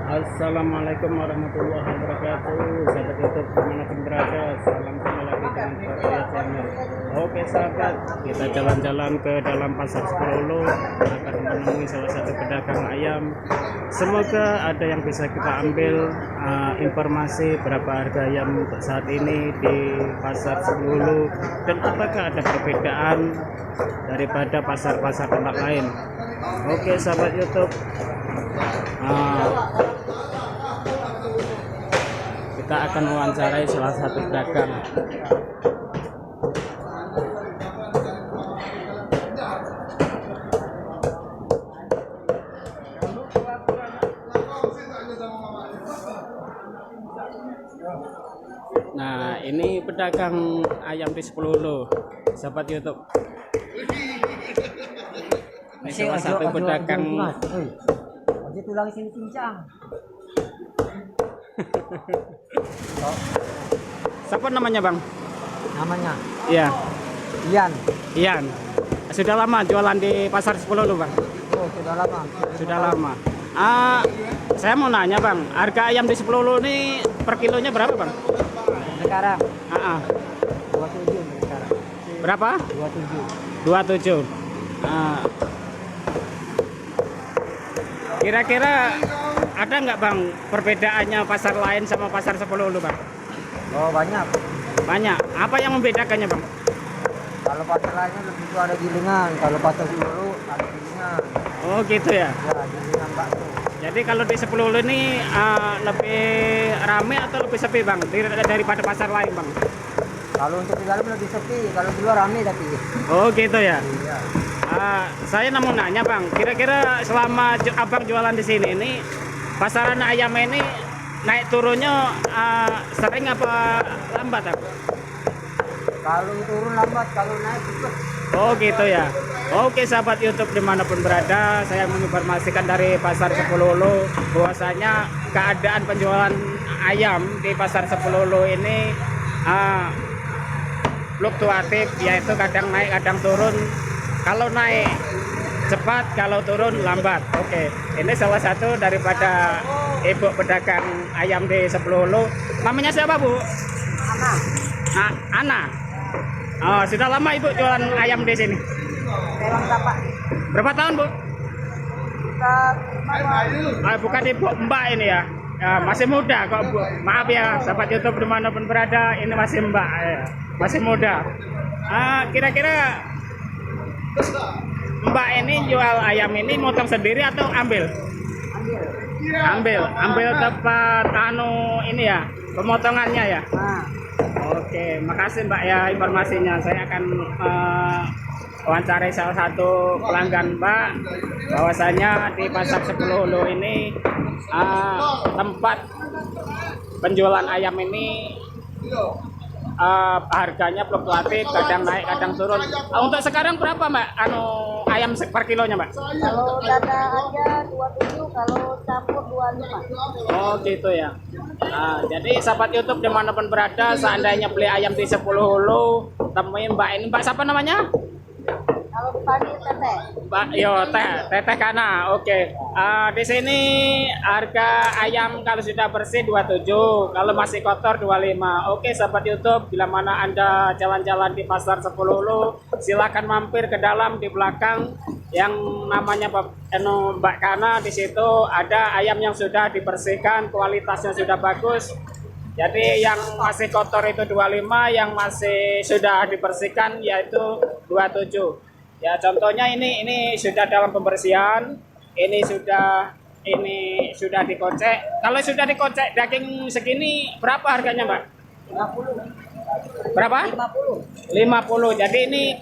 Assalamualaikum warahmatullahi wabarakatuh. Sahabat YouTube dimanapun berada, salam jumpa lagi dengan Karya Channel. Oke sahabat, kita jalan-jalan ke dalam pasar Sepuluh akan menemui salah satu pedagang ayam. Semoga ada yang bisa kita ambil informasi berapa harga ayam untuk saat ini di pasar Sepuluh dan apakah ada perbedaan daripada pasar-pasar tempat lain. Oke sahabat YouTube, kita akan mewawancarai salah satu pedagang. Nah, ini pedagang ayam di Sepuluh, sahabat YouTube. Ini salah satu pedagang. Tulang sini cincang. Siapa namanya bang? Namanya Iya. Ian. Ian. Sudah lama jualan di pasar Sepuluh bang? Oh, sudah lama. Sudah lama. Saya mau nanya bang, harga ayam di Sepuluh ini per kilonya berapa bang? Sekarang 27 sekarang. Berapa? 27. 27. Kira-kira ada nggak bang perbedaannya pasar lain sama pasar Sepuluh bang? Oh, banyak. Banyak. Apa yang membedakannya bang? Kalau pasar lainnya lebih itu ada gilingan, kalau pasar dulu ada gilingan. Oh gitu ya. Ya, gilingan bakso. Jadi kalau di Sepuluh ini lebih rame atau lebih sepi bang daripada pasar lain bang? Kalau untuk di dalam lebih sepi, kalau di luar rame tapi. Oh gitu ya. Iya. Saya mau nanya bang, kira-kira selama abang jualan di sini ini pasaran ayam ini naik turunnya sering apa lambat bang? Kalau turun lambat, kalau naik cepat. Oh gitu ya. Oke sahabat YouTube dimanapun berada, saya menginformasikan dari pasar Sepuluh bahwasanya keadaan penjualan ayam di pasar Sepuluh ini fluktuatif, yaitu kadang naik kadang turun. Kalau naik cepat, kalau turun lambat. Oke, ini salah satu daripada ibu pedagang ayam di Sepuluh. Namanya siapa bu? Ana. Ana. Oh, sudah lama ibu jualan ayam di sini? Memang dapat. Berapa tahun bu? Kita Bukan ibu, mbak ini ya. Masih muda kok bu. Maaf ya sahabat YouTube dimanapun berada, ini masih mbak ya. Masih muda. Kira-kira mbak ini jual ayam ini motong sendiri atau ambil tempat ini ya, pemotongannya ya. Oke, makasih mbak ya informasinya. Saya akan wawancarai salah satu pelanggan mbak, bahwasanya di pasar Sepuluh ini tempat penjualan ayam ini harganya fluktuatif, kadang naik kadang turun. Untuk sekarang berapa mbak ayam per kilonya mbak? kalau dada aja 27, kalau campur 25. Oh gitu ya. Jadi sahabat YouTube dimanapun berada, seandainya beli ayam di Sepuluh temuin mbak ini. Mbak siapa namanya? Kalau dipanggil teteh. Mbak Teteh Kana. Oke. Di sini harga ayam kalau sudah bersih 27, kalau masih kotor 25. Oke sahabat YouTube, bila mana Anda jalan-jalan di pasar Sepuluh, silakan mampir ke dalam di belakang yang namanya Mbak Kana. Di situ ada ayam yang sudah dibersihkan, kualitasnya sudah bagus. Jadi yang masih kotor itu 25, yang masih sudah dibersihkan yaitu 27. Ya contohnya ini sudah dalam pembersihan, ini sudah dikocek. Kalau sudah dikocek daging segini berapa harganya mbak? 50. Berapa? 50. 50. Jadi ini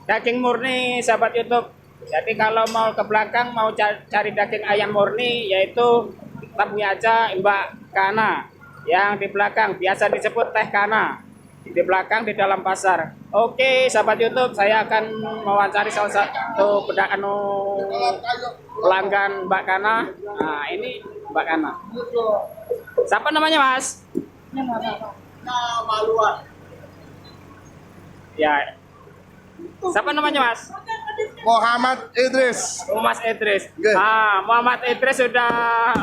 daging murni sahabat YouTube. Jadi kalau mau ke belakang mau cari daging ayam murni, yaitu temui aja Mbak Kana yang di belakang, biasa disebut Teh Kana. Di belakang di dalam pasar. Oke sahabat YouTube, saya akan mewawancari salah satu pelanggan Mbak Kana. Nah ini Mbak Kana. Siapa namanya mas? Ya. Siapa namanya mas? Muhammad Idris. Mas Idris. Oke. Muhammad Idris sudah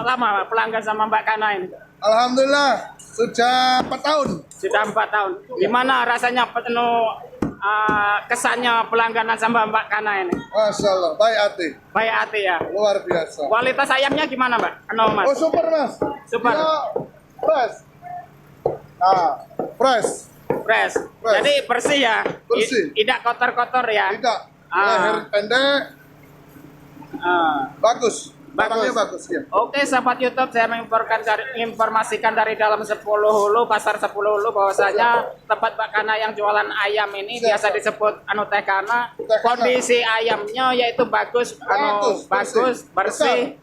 lama pelanggan sama Mbak Kana ini. Alhamdulillah sudah 4 tahun. Sudah 4 tahun. Gimana rasanya penuh kesannya pelangganan sama Mbak Kana ini? Masya Allah, baik hati, Baik hati ya. luar biasa. Kualitas ayamnya gimana Mbak? Mas. Oh super mas. Super. Dia fresh. Fresh. Fresh. Jadi bersih ya. Bersih. Tidak kotor-kotor ya. Tidak. Ah. Leher pendek. Bagus. Barangnya bagus ya. Oke, sahabat YouTube, saya menginformasikan dari dalam 10 Hulu, pasar 10 Hulu, bahwasanya tempat Mbak Kana yang jualan ayam ini biasa disebut Teh Kana. Kondisi ayamnya yaitu bagus, bersih,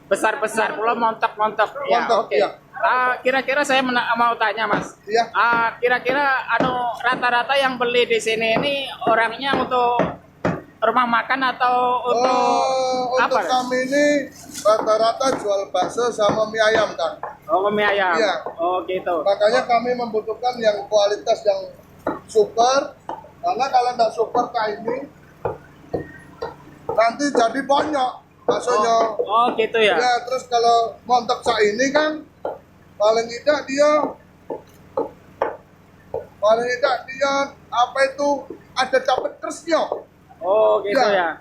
besar-besar, pula montok-montok. Ya, Montok, oke. ya. Kira-kira saya mau tanya, Mas. Iya. Kira-kira rata-rata yang beli di sini ini orangnya untuk rumah makan atau untuk untuk apa? kami ini rata-rata jual bakso sama mie ayam kan. Oh, mie ayam. Iya. Oh, gitu. Makanya kami membutuhkan yang kualitas yang super. Karena kalau tidak super kayak ini nanti jadi banyak baksonya. Oh, gitu ya. Ya, terus kalau montok saat ini kan paling tidak dia apa itu ada dapat terusnya. Oh, gitu ya.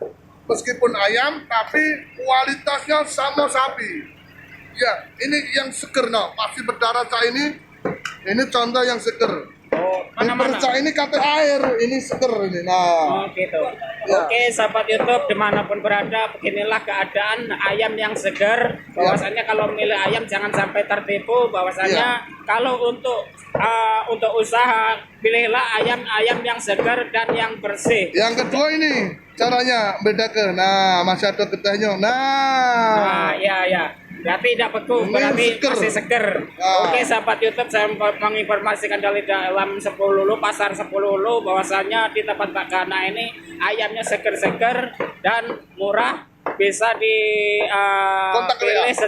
Meskipun ayam tapi kualitasnya sama sapi. Ya, ini yang seger no, masih berdarah saat ini. Ini contoh yang seger. Oh, mana-mana. Perca ini kata air, ini seger ini. Nah, Oh, gitu. Ya. Oke, sahabat YouTube dimanapun berada, beginilah keadaan ayam yang segar. Bahwasannya kalau milih ayam jangan sampai tertipu. Bahwasannya kalau untuk usaha pilihlah ayam yang segar dan yang bersih. yang kedua ini caranya bedakan. Nah, masih ada getahnya. Nah, Ya. Berarti tidak beku, Ini berarti seger. masih seger. Nah. Oke, sahabat YouTube, saya menginformasikan dari dalam 10 Hulu, pasar 10 Hulu, bahwasannya di tempat Mbak Kana ini ayamnya seger-seger dan murah, bisa Kontak dipilih WA.